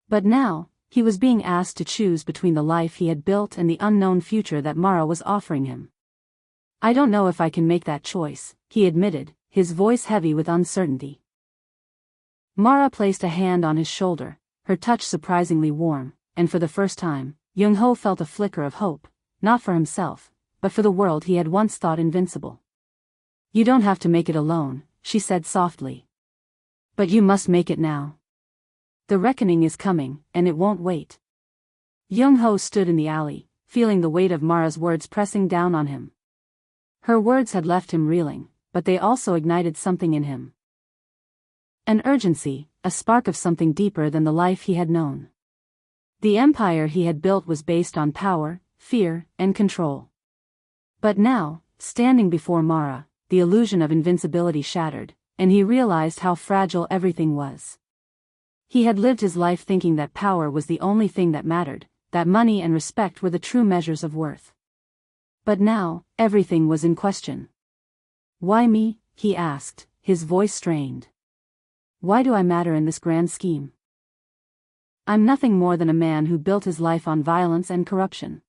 But now, he was being asked to choose between the life he had built and the unknown future that Mara was offering him. I don't know if I can make that choice, he admitted, his voice heavy with uncertainty. Mara placed a hand on his shoulder, her touch surprisingly warm, and for the first time, Young-ho felt a flicker of hope, not for himself, but for the world he had once thought invincible. You don't have to make it alone, she said softly. But you must make it now. The reckoning is coming, and it won't wait. Young-ho stood in the alley, feeling the weight of Mara's words pressing down on him. Her words had left him reeling, but they also ignited something in him. An urgency, a spark of something deeper than the life he had known. The empire he had built was based on power, fear, and control. But now, standing before Mara, the illusion of invincibility shattered, and he realized how fragile everything was. He had lived his life thinking that power was the only thing that mattered, that money and respect were the true measures of worth. But now, everything was in question. Why me? He asked, his voice strained. Why do I matter in this grand scheme? I'm nothing more than a man who built his life on violence and corruption.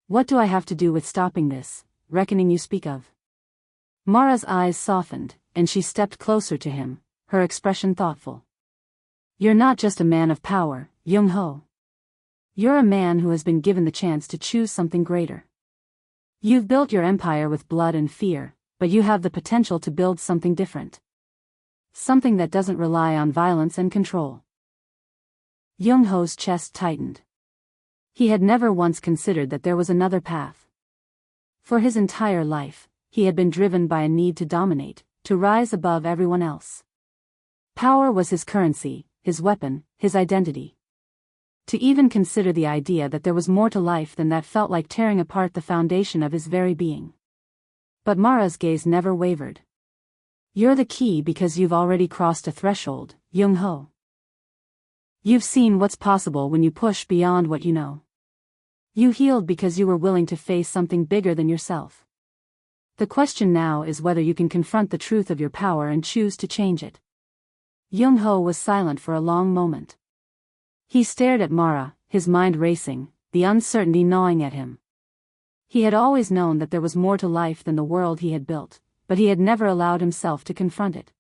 What do I have to do with stopping this reckoning you speak of? Mara's eyes softened, and she stepped closer to him, her expression thoughtful. You're not just a man of power, Young-ho. You're a man who has been given the chance to choose something greater. You've built your empire with blood and fear, but you have the potential to build something different. Something that doesn't rely on violence and control. Young-ho's chest tightened. He had never once considered that there was another path. For his entire life, he had been driven by a need to dominate, to rise above everyone else. Power was his currency, his weapon, his identity. To even consider the idea that there was more to life than that felt like tearing apart the foundation of his very being. But Mara's gaze never wavered. You're the key because you've already crossed a threshold, Young-ho. You've seen what's possible when you push beyond what you know. You healed because you were willing to face something bigger than yourself. The question now is whether you can confront the truth of your power and choose to change it. Young-ho was silent for a long moment. He stared at Mara, his mind racing, the uncertainty gnawing at him. He had always known that there was more to life than the world he had built, but he had never allowed himself to confront it.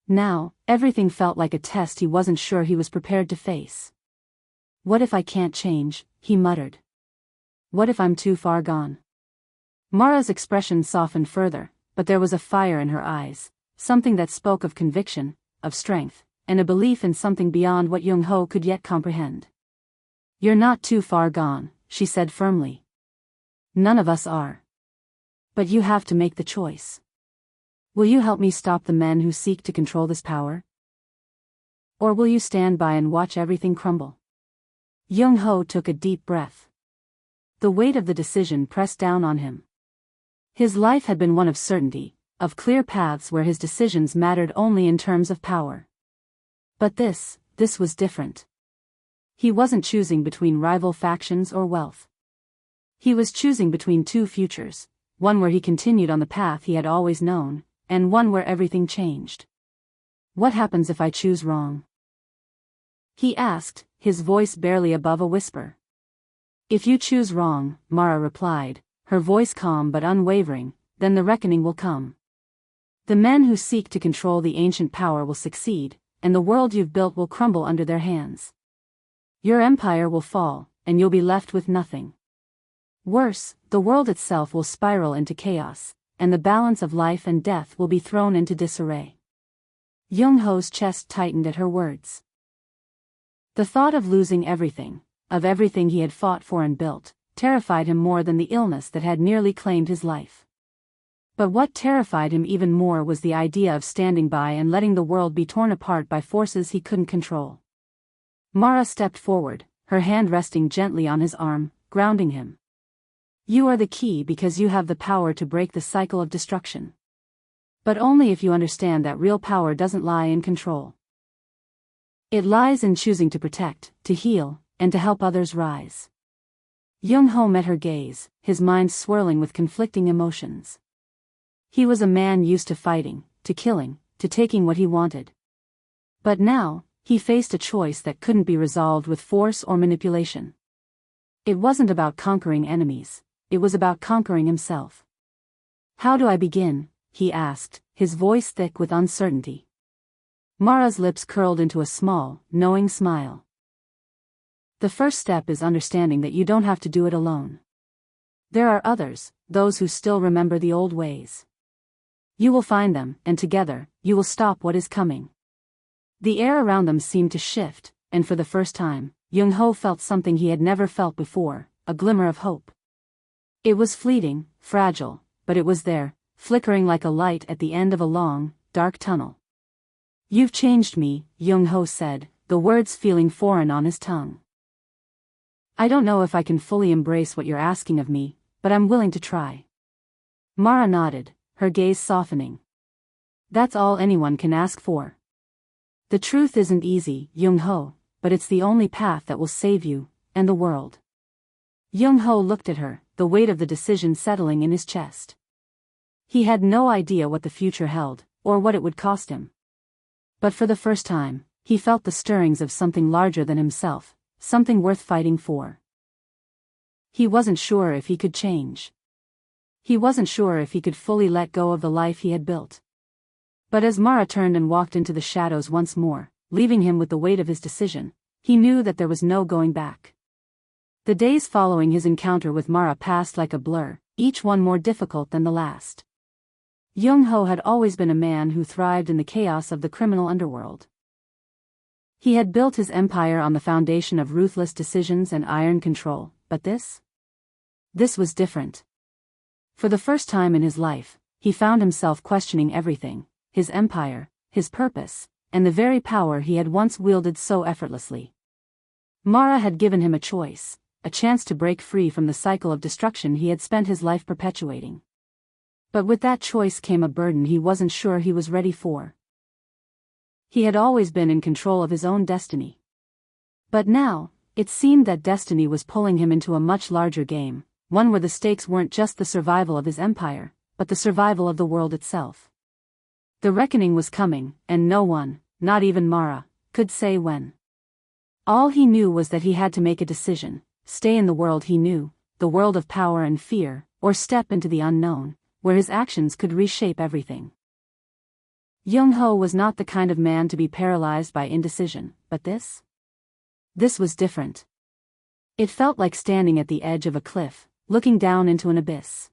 Now, everything felt like a test he wasn't sure he was prepared to face. What if I can't change? He muttered. What if I'm too far gone? Mara's expression softened further, but there was a fire in her eyes, something that spoke of conviction, of strength, and a belief in something beyond what Young-ho could yet comprehend. You're not too far gone, she said firmly. None of us are. But you have to make the choice. Will you help me stop the men who seek to control this power? Or will you stand by and watch everything crumble? Young-ho took a deep breath. The weight of the decision pressed down on him. His life had been one of certainty, of clear paths where his decisions mattered only in terms of power. But this was different. He wasn't choosing between rival factions or wealth. He was choosing between two futures, one where he continued on the path he had always known, and one where everything changed. What happens if I choose wrong? He asked, his voice barely above a whisper. If you choose wrong, Mara replied, her voice calm but unwavering, then the reckoning will come. The men who seek to control the ancient power will succeed, and the world you've built will crumble under their hands. Your empire will fall, and you'll be left with nothing. Worse, the world itself will spiral into chaos, and the balance of life and death will be thrown into disarray. Young-ho's chest tightened at her words. The thought of losing everything, of everything he had fought for and built, terrified him more than the illness that had nearly claimed his life. But what terrified him even more was the idea of standing by and letting the world be torn apart by forces he couldn't control. Mara stepped forward, her hand resting gently on his arm, grounding him. You are the key because you have the power to break the cycle of destruction. But only if you understand that real power doesn't lie in control. It lies in choosing to protect, to heal, and to help others rise. Young-ho met her gaze, his mind swirling with conflicting emotions. He was a man used to fighting, to killing, to taking what he wanted. But now, he faced a choice that couldn't be resolved with force or manipulation. It wasn't about conquering enemies, it was about conquering himself. How do I begin? He asked, his voice thick with uncertainty. Mara's lips curled into a small, knowing smile. The first step is understanding that you don't have to do it alone. There are others, those who still remember the old ways. You will find them, and together, you will stop what is coming. The air around them seemed to shift, and for the first time, Young-ho felt something he had never felt before, a glimmer of hope. It was fleeting, fragile, but it was there, flickering like a light at the end of a long, dark tunnel. You've changed me, Young-ho said, the words feeling foreign on his tongue. I don't know if I can fully embrace what you're asking of me, but I'm willing to try. Mara nodded, her gaze softening. That's all anyone can ask for. The truth isn't easy, Young-ho, but it's the only path that will save you, and the world. Young-ho looked at her, the weight of the decision settling in his chest. He had no idea what the future held, or what it would cost him. But for the first time, he felt the stirrings of something larger than himself, something worth fighting for. He wasn't sure if he could change. He wasn't sure if he could fully let go of the life he had built. But as Mara turned and walked into the shadows once more, leaving him with the weight of his decision, he knew that there was no going back. The days following his encounter with Mara passed like a blur, each one more difficult than the last. Young-ho had always been a man who thrived in the chaos of the criminal underworld. He had built his empire on the foundation of ruthless decisions and iron control, but this was different. For the first time in his life, he found himself questioning everything, his empire, his purpose, and the very power he had once wielded so effortlessly. Mara had given him a choice, a chance to break free from the cycle of destruction he had spent his life perpetuating. But with that choice came a burden he wasn't sure he was ready for. He had always been in control of his own destiny. But now, it seemed that destiny was pulling him into a much larger game, one where the stakes weren't just the survival of his empire, but the survival of the world itself. The reckoning was coming, and no one, not even Mara, could say when. All he knew was that he had to make a decision, stay in the world he knew, the world of power and fear, or step into the unknown, where his actions could reshape everything. Young-ho was not the kind of man to be paralyzed by indecision, but this was different. It felt like standing at the edge of a cliff, looking down into an abyss.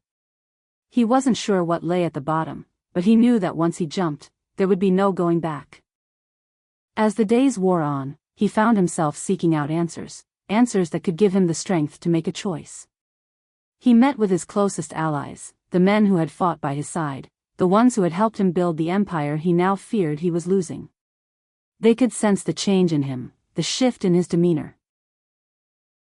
He wasn't sure what lay at the bottom, but he knew that once he jumped, there would be no going back. As the days wore on, he found himself seeking out answers that could give him the strength to make a choice. He met with his closest allies, the men who had fought by his side, the ones who had helped him build the empire he now feared he was losing. They could sense the change in him, the shift in his demeanor.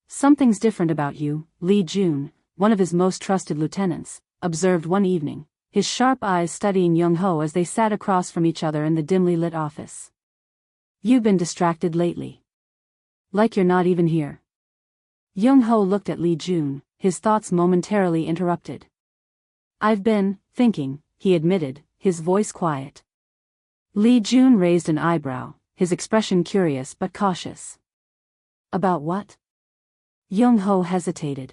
Something's different about you, Lee Jun, one of his most trusted lieutenants, observed one evening, his sharp eyes studying Young-ho as they sat across from each other in the dimly lit office. You've been distracted lately. Like you're not even here. Young-ho looked at Lee Jun, his thoughts momentarily interrupted. I've been thinking, he admitted, his voice quiet. Li Jun raised an eyebrow, his expression curious but cautious. About what? Young Ho hesitated.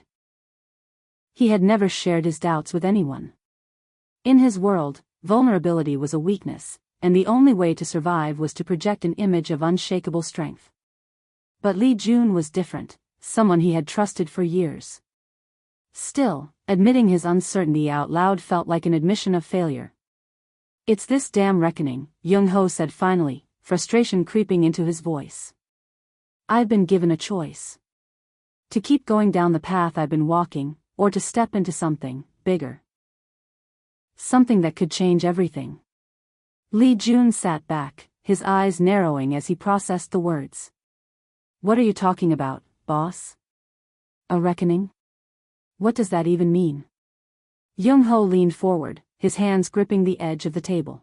He had never shared his doubts with anyone. In his world, vulnerability was a weakness, and the only way to survive was to project an image of unshakable strength. But Li Jun was different, someone he had trusted for years. Still, admitting his uncertainty out loud felt like an admission of failure. It's this damn reckoning, Young Ho said finally, frustration creeping into his voice. I've been given a choice. To keep going down the path I've been walking, or to step into something bigger. Something that could change everything. Li Jun sat back, his eyes narrowing as he processed the words. What are you talking about, boss? A reckoning? What does that even mean? Young Ho leaned forward, his hands gripping the edge of the table.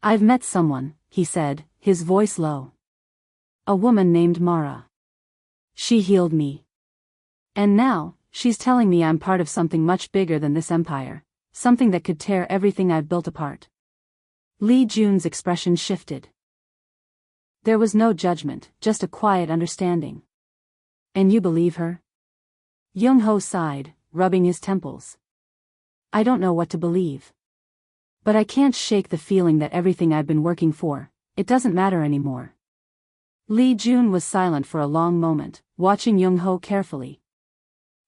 I've met someone, he said, his voice low. A woman named Mara. She healed me. And now, she's telling me I'm part of something much bigger than this empire, something that could tear everything I've built apart. Li Jun's expression shifted. There was no judgment, just a quiet understanding. And you believe her? Young Ho sighed, rubbing his temples. I don't know what to believe. But I can't shake the feeling that everything I've been working for, it doesn't matter anymore. Li Jun was silent for a long moment, watching Young Ho carefully.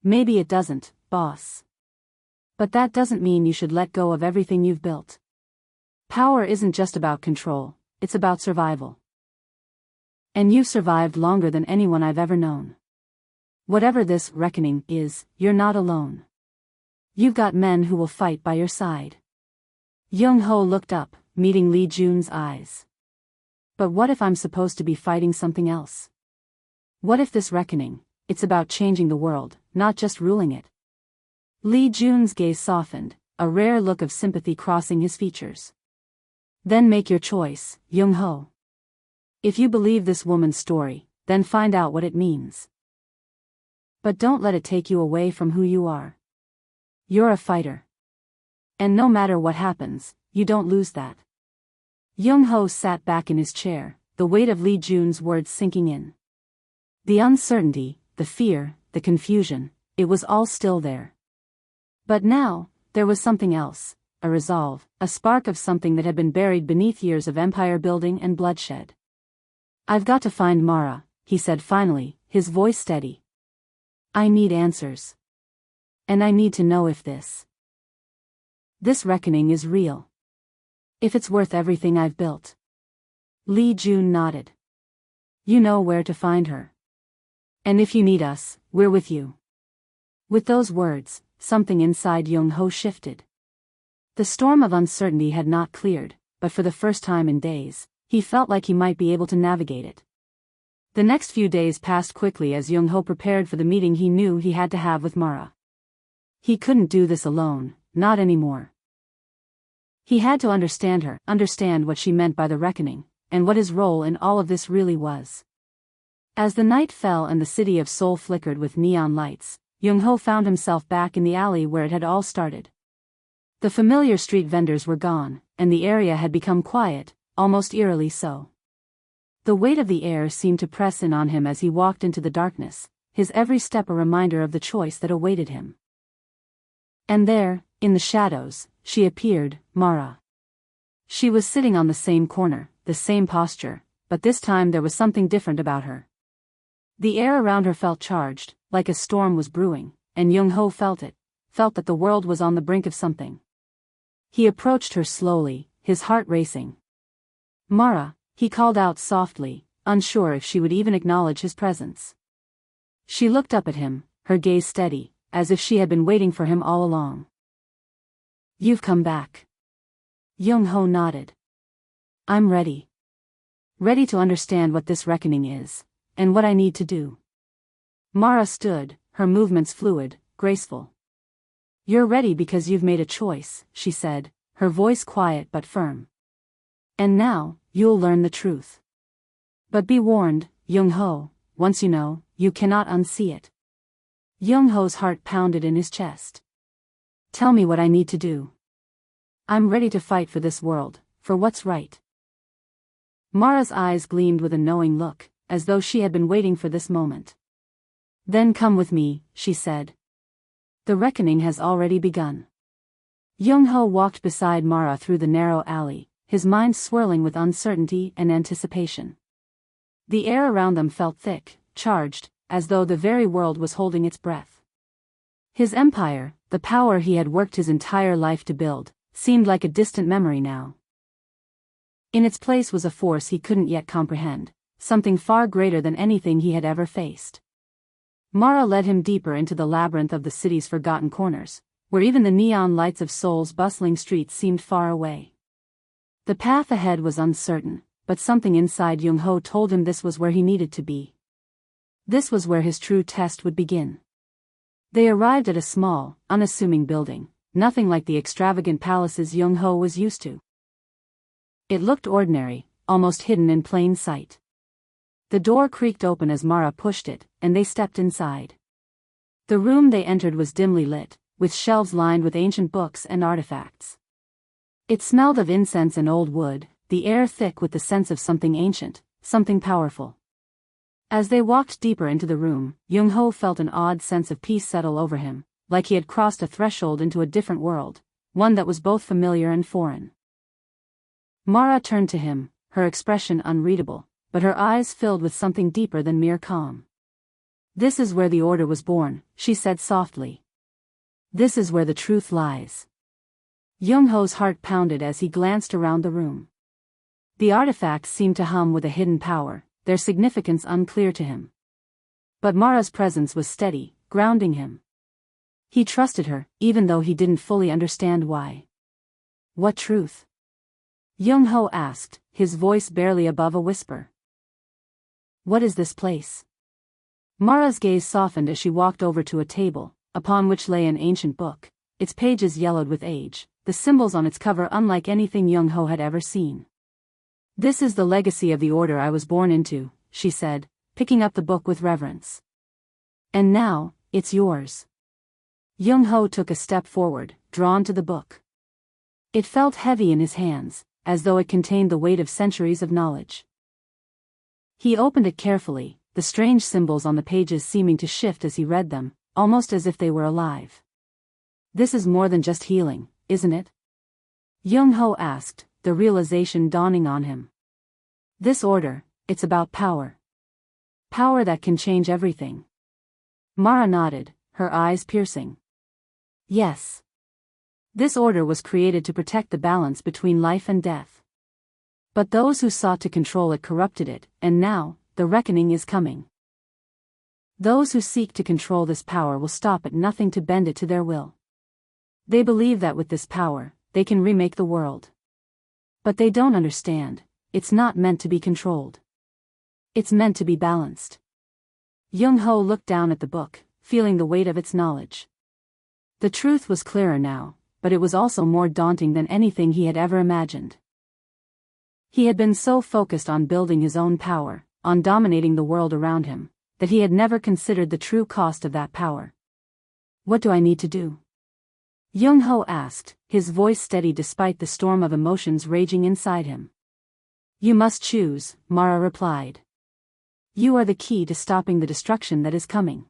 Maybe it doesn't, boss. But that doesn't mean you should let go of everything you've built. Power isn't just about control, it's about survival. And you've survived longer than anyone I've ever known. Whatever this reckoning is, you're not alone. You've got men who will fight by your side. Young Ho looked up, meeting Li Jun's eyes. But what if I'm supposed to be fighting something else? What if this reckoning, it's about changing the world, not just ruling it? Li Jun's gaze softened, a rare look of sympathy crossing his features. Then make your choice, Young Ho. If you believe this woman's story, then find out what it means. But don't let it take you away from who you are. You're a fighter. And no matter what happens, you don't lose that. Young Ho sat back in his chair, the weight of Li Jun's words sinking in. The uncertainty, the fear, the confusion, it was all still there. But now, there was something else, a resolve, a spark of something that had been buried beneath years of empire building and bloodshed. I've got to find Mara, he said finally, his voice steady. I need answers. And I need to know if this reckoning is real. If it's worth everything I've built. Li Jun nodded. You know where to find her. And if you need us, we're with you. With those words, something inside Young Ho shifted. The storm of uncertainty had not cleared, but for the first time in days, he felt like he might be able to navigate it. The next few days passed quickly as Young Ho prepared for the meeting he knew he had to have with Mara. He couldn't do this alone, not anymore. He had to understand her, understand what she meant by the reckoning, and what his role in all of this really was. As the night fell and the city of Seoul flickered with neon lights, Young Ho found himself back in the alley where it had all started. The familiar street vendors were gone, and the area had become quiet, almost eerily so. The weight of the air seemed to press in on him as he walked into the darkness, his every step a reminder of the choice that awaited him. And there, in the shadows, she appeared, Mara. She was sitting on the same corner, the same posture, but this time there was something different about her. The air around her felt charged, like a storm was brewing, and Young Ho felt it, felt that the world was on the brink of something. He approached her slowly, his heart racing. Mara, he called out softly, unsure if she would even acknowledge his presence. She looked up at him, her gaze steady, as if she had been waiting for him all along. You've come back. Young Ho nodded. I'm ready. Ready to understand what this reckoning is, and what I need to do. Mara stood, her movements fluid, graceful. You're ready because you've made a choice, she said, her voice quiet but firm. And now, you'll learn the truth. But be warned, Young Ho, once you know, you cannot unsee it. Young Ho's heart pounded in his chest. Tell me what I need to do. I'm ready to fight for this world, for what's right. Mara's eyes gleamed with a knowing look, as though she had been waiting for this moment. Then come with me, she said. The reckoning has already begun. Young-ho walked beside Mara through the narrow alley, his mind swirling with uncertainty and anticipation. The air around them felt thick, charged, as though the very world was holding its breath. His empire, the power he had worked his entire life to build, seemed like a distant memory now. In its place was a force he couldn't yet comprehend, something far greater than anything he had ever faced. Mara led him deeper into the labyrinth of the city's forgotten corners, where even the neon lights of Seoul's bustling streets seemed far away. The path ahead was uncertain, but something inside Young-ho told him this was where he needed to be. This was where his true test would begin. They arrived at a small, unassuming building, nothing like the extravagant palaces Young-ho was used to. It looked ordinary, almost hidden in plain sight. The door creaked open as Mara pushed it, and they stepped inside. The room they entered was dimly lit, with shelves lined with ancient books and artifacts. It smelled of incense and old wood, the air thick with the sense of something ancient, something powerful. As they walked deeper into the room, Young-ho felt an odd sense of peace settle over him, like he had crossed a threshold into a different world, one that was both familiar and foreign. Mara turned to him, her expression unreadable, but her eyes filled with something deeper than mere calm. This is where the order was born, she said softly. This is where the truth lies. Young-ho's heart pounded as he glanced around the room. The artifacts seemed to hum with a hidden power, their significance unclear to him. But Mara's presence was steady, grounding him. He trusted her, even though he didn't fully understand why. What truth? Young-ho asked, his voice barely above a whisper. What is this place? Mara's gaze softened as she walked over to a table, upon which lay an ancient book, its pages yellowed with age, the symbols on its cover unlike anything Young-ho had ever seen. This is the legacy of the order I was born into, she said, picking up the book with reverence. And now, it's yours. Young-ho took a step forward, drawn to the book. It felt heavy in his hands, as though it contained the weight of centuries of knowledge. He opened it carefully, the strange symbols on the pages seeming to shift as he read them, almost as if they were alive. This is more than just healing, isn't it? Young-ho asked, the realization dawning on him. This order, it's about power. Power that can change everything. Mara nodded, her eyes piercing. Yes. This order was created to protect the balance between life and death. But those who sought to control it corrupted it, and now, the reckoning is coming. Those who seek to control this power will stop at nothing to bend it to their will. They believe that with this power, they can remake the world. But they don't understand, it's not meant to be controlled. It's meant to be balanced. Young-ho looked down at the book, feeling the weight of its knowledge. The truth was clearer now, but it was also more daunting than anything he had ever imagined. He had been so focused on building his own power, on dominating the world around him, that he had never considered the true cost of that power. What do I need to do? Young-ho asked, his voice steady despite the storm of emotions raging inside him. You must choose, Mara replied. You are the key to stopping the destruction that is coming.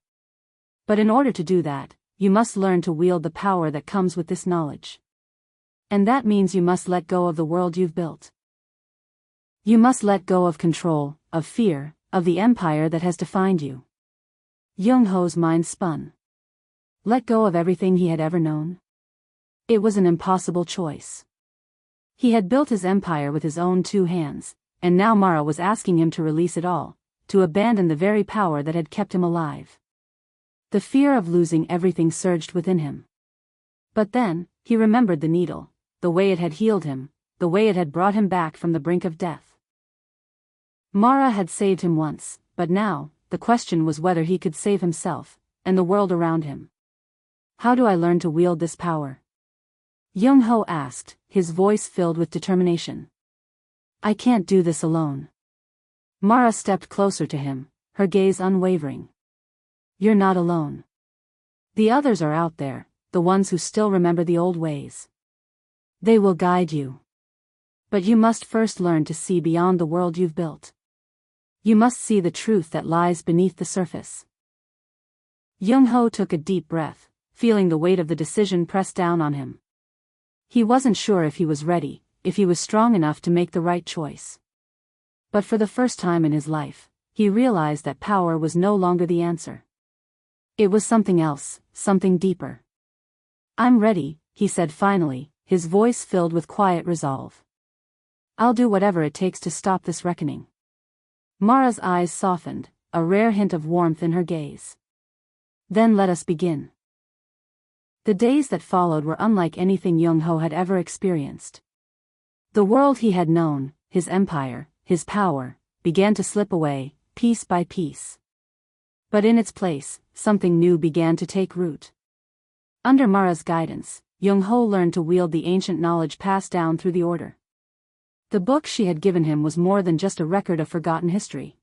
But in order to do that, you must learn to wield the power that comes with this knowledge. And that means you must let go of the world you've built. You must let go of control, of fear, of the empire that has defined you. Young-ho's mind spun. Let go of everything he had ever known? It was an impossible choice. He had built his empire with his own two hands, and now Mara was asking him to release it all, to abandon the very power that had kept him alive. The fear of losing everything surged within him. But then, he remembered the needle, the way it had healed him, the way it had brought him back from the brink of death. Mara had saved him once, but now, the question was whether he could save himself, and the world around him. How do I learn to wield this power? Young-ho asked, his voice filled with determination. I can't do this alone. Mara stepped closer to him, her gaze unwavering. You're not alone. The others are out there, the ones who still remember the old ways. They will guide you. But you must first learn to see beyond the world you've built. You must see the truth that lies beneath the surface. Young-ho took a deep breath, feeling the weight of the decision press down on him. He wasn't sure if he was ready, if he was strong enough to make the right choice. But for the first time in his life, he realized that power was no longer the answer. It was something else, something deeper. "I'm ready," he said finally, his voice filled with quiet resolve. "I'll do whatever it takes to stop this reckoning." Mara's eyes softened, a rare hint of warmth in her gaze. "Then let us begin." The days that followed were unlike anything Young-ho had ever experienced. The world he had known, his empire, his power, began to slip away, piece by piece. But in its place, something new began to take root. Under Mara's guidance, Young-ho learned to wield the ancient knowledge passed down through the order. The book she had given him was more than just a record of forgotten history.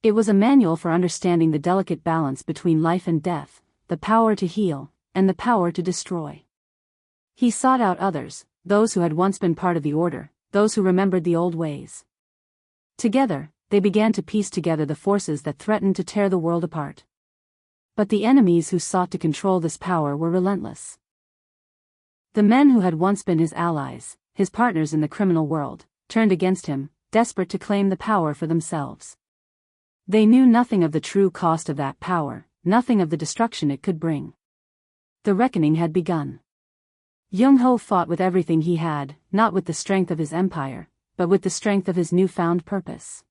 It was a manual for understanding the delicate balance between life and death, the power to heal, and the power to destroy. He sought out others, those who had once been part of the order, those who remembered the old ways. Together, they began to piece together the forces that threatened to tear the world apart. But the enemies who sought to control this power were relentless. The men who had once been his allies, his partners in the criminal world, turned against him, desperate to claim the power for themselves. They knew nothing of the true cost of that power, nothing of the destruction it could bring. The reckoning had begun. Young-ho fought with everything he had, not with the strength of his empire, but with the strength of his newfound purpose.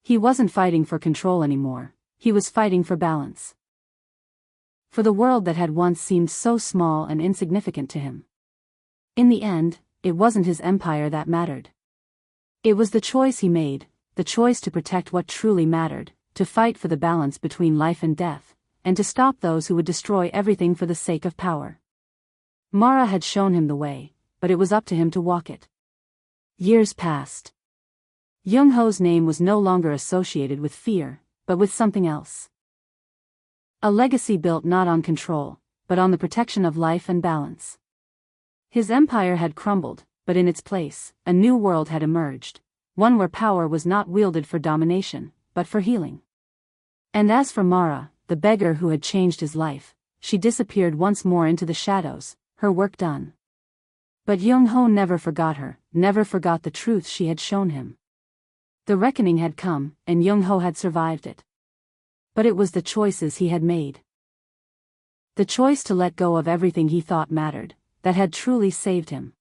He wasn't fighting for control anymore, he was fighting for balance. For the world that had once seemed so small and insignificant to him. In the end, it wasn't his empire that mattered. It was the choice he made, the choice to protect what truly mattered, to fight for the balance between life and death, and to stop those who would destroy everything for the sake of power. Mara had shown him the way, but it was up to him to walk it. Years passed. Young-ho's name was no longer associated with fear, but with something else. A legacy built not on control, but on the protection of life and balance. His empire had crumbled, but in its place, a new world had emerged, one where power was not wielded for domination, but for healing. And as for Mara, the beggar who had changed his life, she disappeared once more into the shadows, her work done. But Young-ho never forgot her, never forgot the truth she had shown him. The reckoning had come, and Young-ho had survived it. But it was the choices he had made. The choice to let go of everything he thought mattered, that had truly saved him.